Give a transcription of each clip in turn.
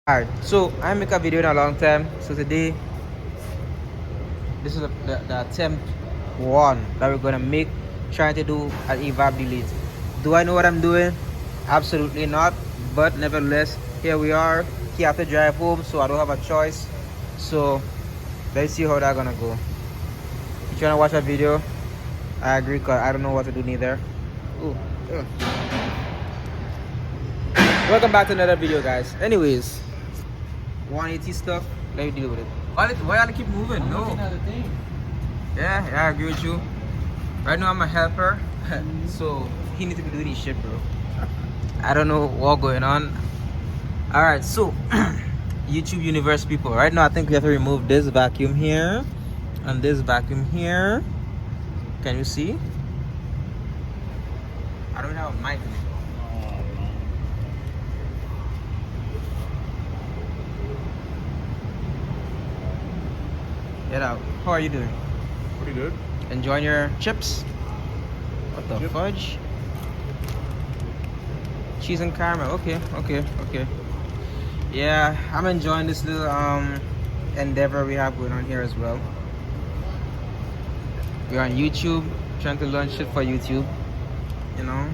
Alright, so I make a video in a long time. So today, this is the attempt one that we're gonna make, trying to do an EVAP delete. Do I know what I'm doing? Absolutely not. But nevertheless, here we are. He have to drive home, so I don't have a choice. So let's see how that's gonna go. You trying to watch a video? I agree, cause I don't know what to do neither. Ooh, ugh. Welcome back to another video, guys. Anyways, 180 stuff. Let me deal with it. Why y'all keep moving? No. Yeah, I agree with you. Right now I'm a helper, so he needs to be doing his shit, bro. I don't know what's going on. All right, so YouTube universe people. Right now I think we have to remove this vacuum here and this vacuum here. Can you see? I don't have a mic. Get out. How are you doing? Pretty good. Enjoying your chips? What the Yep. fudge? Cheese and caramel. Okay. Yeah, I'm enjoying this little endeavor we have going on here as well. We're on YouTube, trying to learn shit for YouTube. You know,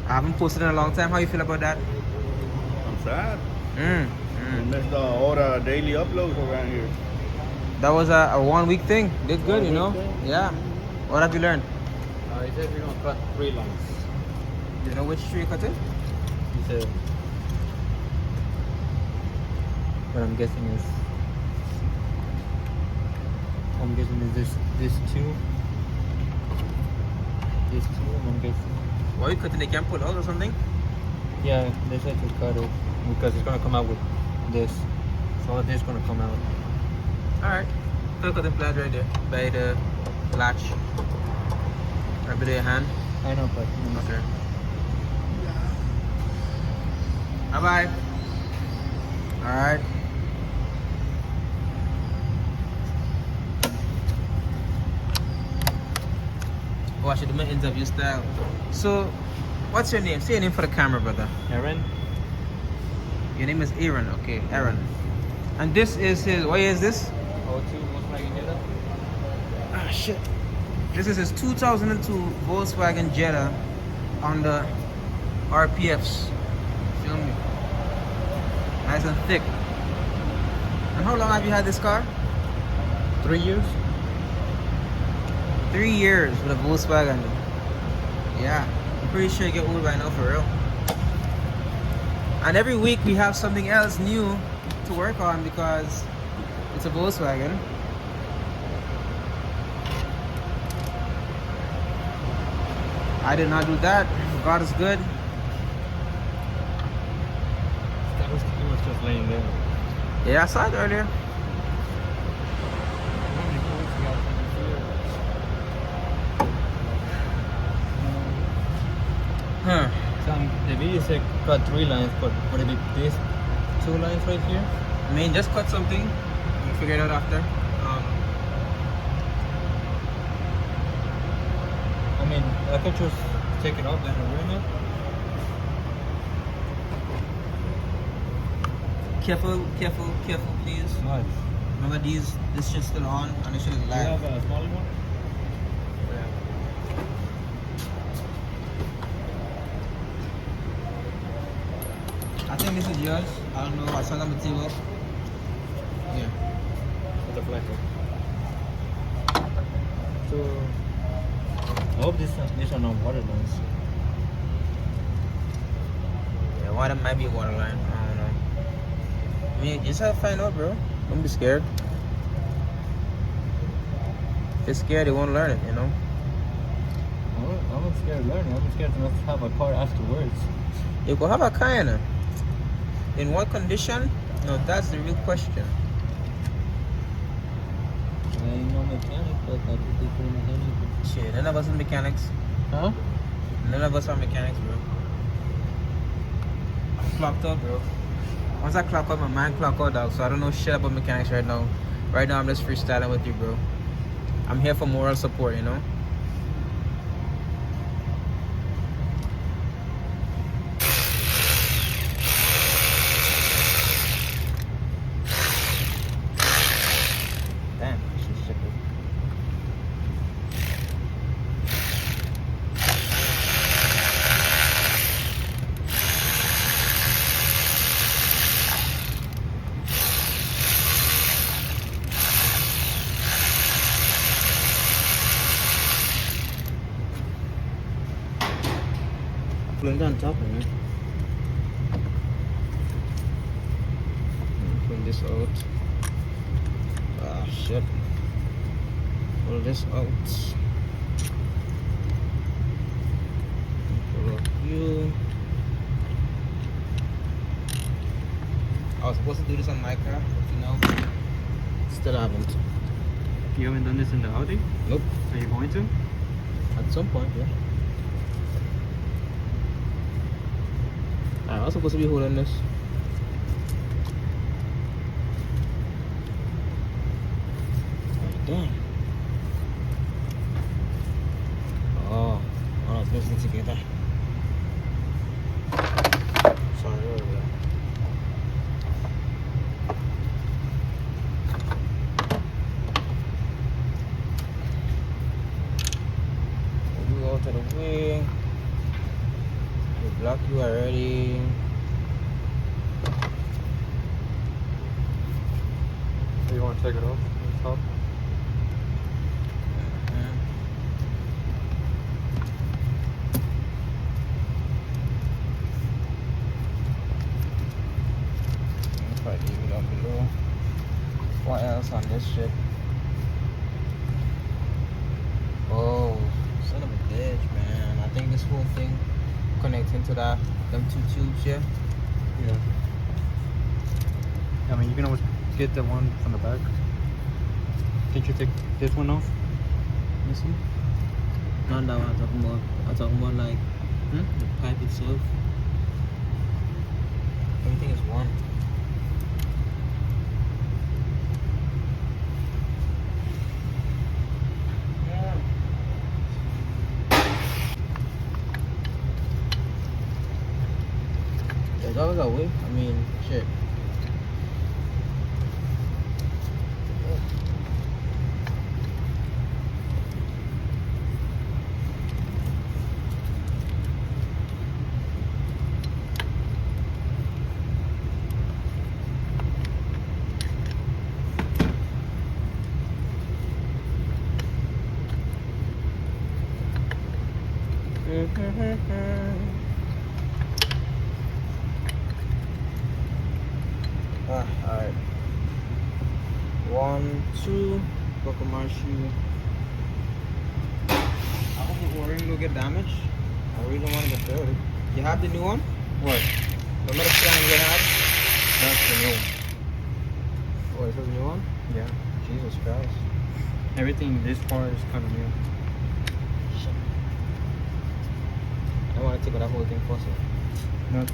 I haven't posted in a long time. How you feel about that? I'm sad. We Mm. missed all the daily uploads around here. That was a 1 week thing. Did good, you 1 know. week thing? Yeah. What have you learned? He said we're gonna cut 3 lines. Do you know which tree you cut it? He said. What I'm guessing is. This two. This two, I'm guessing. Why you cutting? They can pull out or something? Yeah, they said to cut it because it's gonna come out with this. So this is gonna come out. Alright. So cutting plant right there by the latch. Right below your hand. I know, but Okay. Bye bye. Alright. Oh, I should do my interview style. So, what's your name? Say your name for the camera, brother. Aaron. Your name is Aaron. Okay, Aaron. And this is his. What year is this? O2 Volkswagen Jetta. Ah, shit. This is his 2002 Volkswagen Jetta on the RPFs. Feel me? Nice and thick. And how long have you had this car? 3 years. 3 years with a Volkswagen. Yeah, I'm pretty sure you get old right now for real. And every week we have something else new to work on because it's a Volkswagen. I did not do that. God is good. He was just laying there. Yeah, I saw it earlier. Huh. The video said cut 3 lines, but would it be these 2 lines right here? I mean, just cut something. We'll figure it out after. I mean, I could just take it off and ruin it. Careful, please. What? Remember this shit's still on and this shit is Do you live. have a smaller one? I think this is yours. I don't know. I saw it on the table. Yeah. With the black one. So, I hope these are not water lines. Yeah, one of them might be a water line. I don't know. I mean, you just have to find out, bro. Don't be scared. If you're scared, you won't learn it, you know? I'm not scared of learning. I'm scared to not have a car afterwards. You go have a kind. In what condition? No, that's the real question. I ain't no mechanic, but I could be pretty mechanic. Shit, none of us are mechanics. Huh? None of us are mechanics, bro. I'm clocked out, bro. Once I clock out, my mind clock out, dog. So I don't know shit about mechanics right now. Right now, I'm just freestyling with you, bro. I'm here for moral support, you know? Pulling down top, man. Pull this out. Ah, shit. Pull this out. Pull up you. I was supposed to do this on my car, you know. Still haven't. You haven't done this in the Audi? Nope. Are you going to? At some point, yeah. I was supposed to be holding this. Oh, damn. Oh, I was missing together. Sorry, over there. You go to the wing. You block you already. So you want to take it off on top? If I leave it down below. What else on this shit? Oh, son of a bitch, man. I think this whole thing connects into them two tubes here. Yeah. I mean, you can always get the one from the back. Can't you take this one off? You see? Not that one I'm talking about. I'm talking about like the pipe itself. Everything is one. There's always a way. I mean, shit. Alright. 1, 2, buckle my shoe. I hope the O-ring don't get damaged. I really don't want to get dirty. You have the new one? What? The metal stand you have? That's the new one. Oh, this is a new one? Yeah. Jesus Christ. Everything, this part is kind of new. I want to take out that whole thing first. No.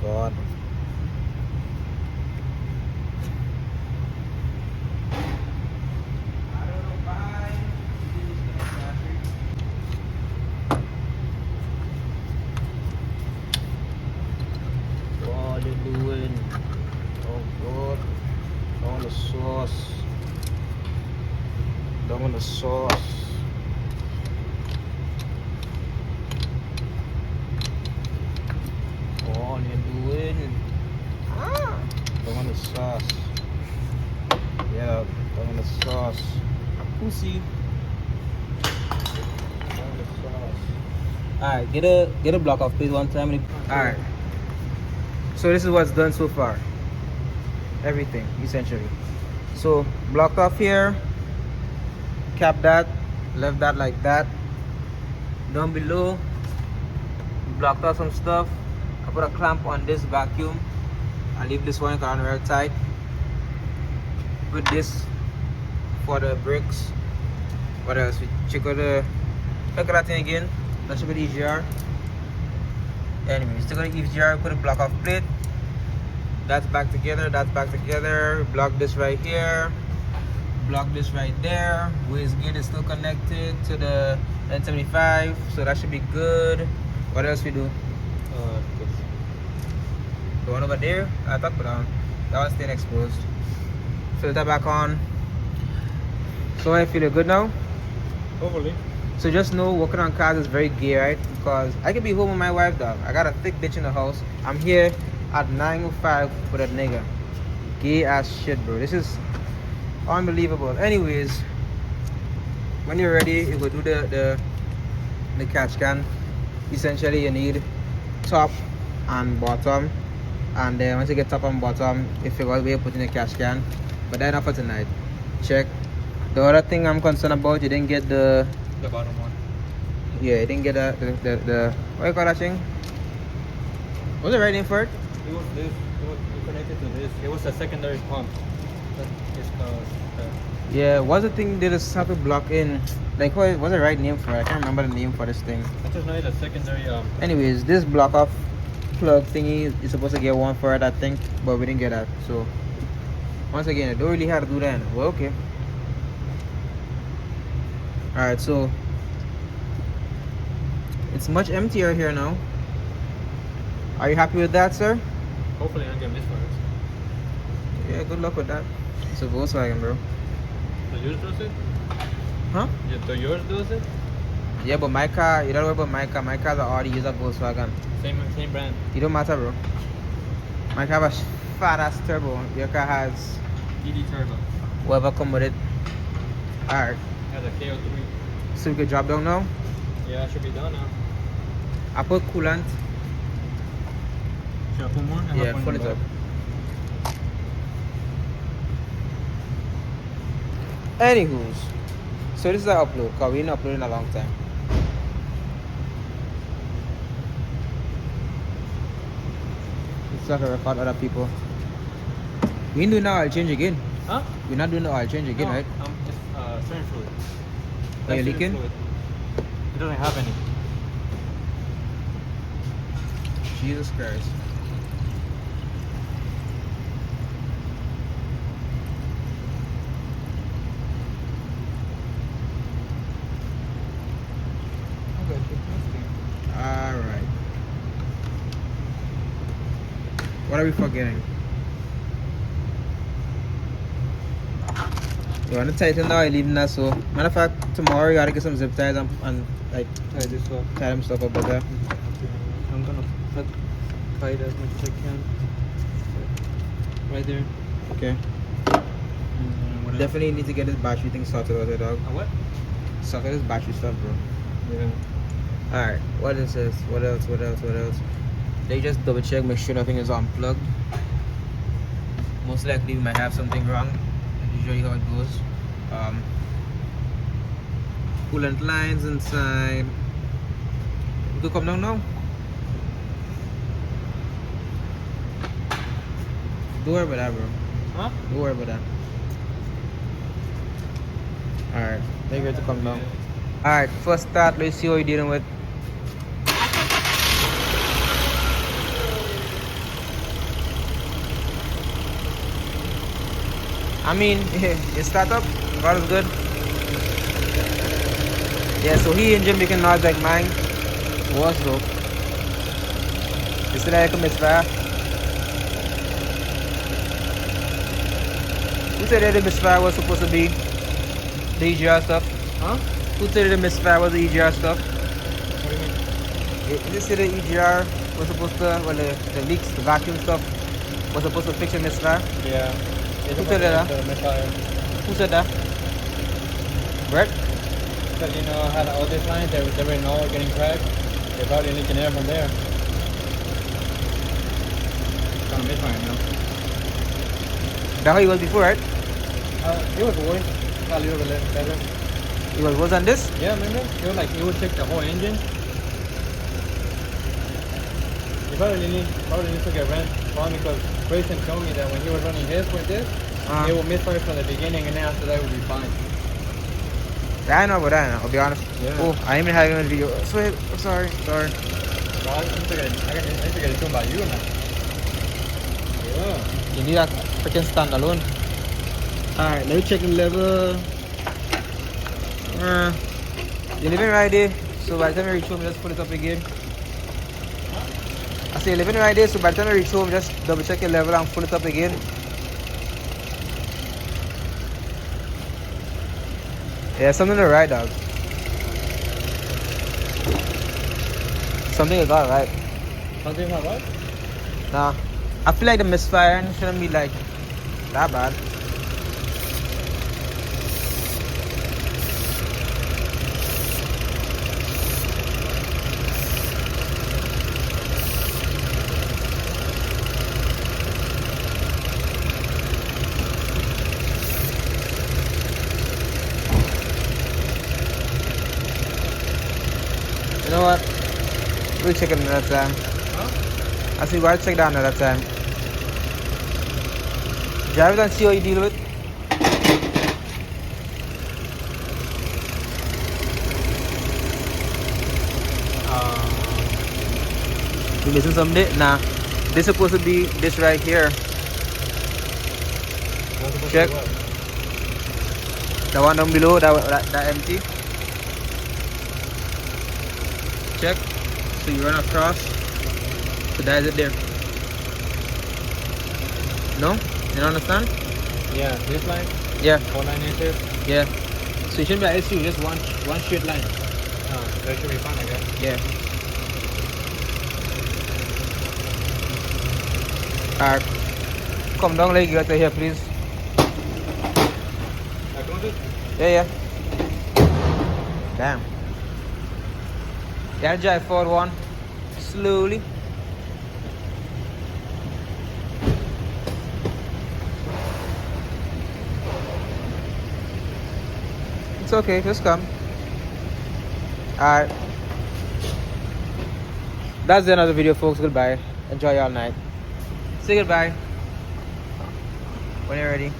God. What are you doing? Oh God. On the sauce. Down on the sauce. What are you doing? Down on the sauce. Yeah, down on the sauce. Pussy. Down on the sauce. Alright, get a block off please one time. Alright. So this is what's done so far. Everything, essentially. So blocked off here, cap that, left that like that. Down below, blocked off some stuff. I put a clamp on this vacuum. I leave this one on very tight. Put this for the brakes. What else? We check out the look at that thing again. Let's check out the EGR. Anyway, we still got the EGR, put a block off plate. That's back together, that's back together. Block this right here. Block this right there. Wastegate is still connected to the N75, so that should be good. What else we do? The one over there, I thought put on. That one's staying exposed. Filter back on. So I feel good now? Hopefully. So just know working on cars is very gay, right? Because I could be home with my wife, dog. I got a thick bitch in the house. I'm here at 9:05 with a nigga. Gay ass shit, bro. This is unbelievable. Anyways, when you're ready, you go do the catch can. Essentially, you need top and bottom, and then once you get top and bottom, you figure out where you put in the catch can. But that's enough for tonight. Check. The other thing I'm concerned about, you didn't get the bottom one. Yeah, you didn't get the what you call that thing? What's the right name for it? It was this. It was connected to this. It was a secondary pump. It's called. Yeah, what's the thing they just have to block in? Like, what's the right name for it? I can't remember the name for this thing. I just know it's a secondary. Anyways, this block off plug thingy is supposed to get one for it, I think, but we didn't get that. So, once again, I don't really have to do that. Well, okay. Alright, so it's much emptier here now. Are you happy with that, sir? Hopefully, I don't get misfires. Yeah, good luck with that. It's a Volkswagen, bro. So yours does it? Huh? Yeah, so yours does it? Yeah, but my car, you don't worry about my car. My car's an Audi, use a Volkswagen. Same brand. It don't matter, bro. My car has fat ass turbo. Your car has ED turbo. whatever come with it. Alright. Has a KO3. So we can drop down now. Yeah, it should be done now. I put coolant. Should I put more? Yeah, fill it up. Anywho's, so this is our upload, because we didn't upload in a long time. It's like a record other people. We ain't doing the oil change again. Huh? We're not doing the oil change again, No, right? Just steering fluid. Are you Steering leaking? fluid. It doesn't have any. Jesus Christ. Alright. What are we forgetting? You want to tighten now, leaving that so. Matter of fact, tomorrow you gotta get some zip ties and like Tie this up. tie them stuff up better. I'm gonna tie it as much as I can. Right there. Okay. What Definitely need to get this battery thing sorted out there, dog. What? Sort out this battery stuff, bro. Yeah. Alright, what is this? What else? What else? What else? They just double check, make sure nothing is unplugged. Most likely we might have something wrong. That's usually how it goes. Coolant lines inside. We could come down now. Don't worry about that, bro. Huh? Don't worry about that. Alright, they're good to come down. Alright, first start, let's see what you're dealing with. I mean, it start up, God is good. Yeah, so he engine making noise like mine. Was though. You see that like a misfire? Who said that the misfire was supposed to be the EGR stuff? Huh? Who said the misfire was the EGR stuff? What do you mean? Did you say the EGR was supposed to, well, the leaks, the vacuum stuff was supposed to fix the misfire? Yeah. Who said that? Misfire. Who said that? Brett? Because you know how the oldest lines, they were in all getting cracked. They're probably leaking air from there. Kind of misfire now. That's how it was before, right? It was worse. Probably a little bit better. It was worse than this? Yeah, remember? It was like it would check the whole engine. You probably need to get ran on because Grayson told me that when he was running his with this, it would misfire from the beginning and then after that it would be fine. I know about that, I'll be honest. Yeah. Oh, I ain't even having a video. Sorry. Bro, I need to get it tuned by you now. Yeah. You need that freaking standalone. Alright, let me check the level. You're living right there, so by the time I reach home, just put it up again. I say you're living right there, so by the time I reach home, just double check your level and pull it up again. Yeah, something to right, dog. Something is not right. Something not right? Nah, I feel like the misfire shouldn't be like That bad. You know what? We'll check it another time. Huh? I see we'll check that another time. Drive it and see how you deal with it. You missing something? Nah. This is supposed to be this right here. What's supposed Check. to be what? The one down below, that empty. Check. So you run across. So that is it there. No? You don't understand? Yeah, this line, Yeah. 4 line inches. Yeah. So it shouldn't be an issue, just one straight line. That should be fine, I guess. Yeah. Alright. Come down like you got to here, please. I got it. Yeah. Damn. Yeah, drive forward one. Slowly. It's okay, just come. Alright. That's the end of the video, folks. Goodbye. Enjoy your night. Say goodbye. When you're ready.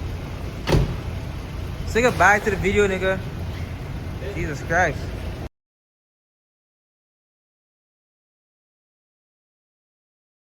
Say goodbye to the video, nigga. Jesus Christ.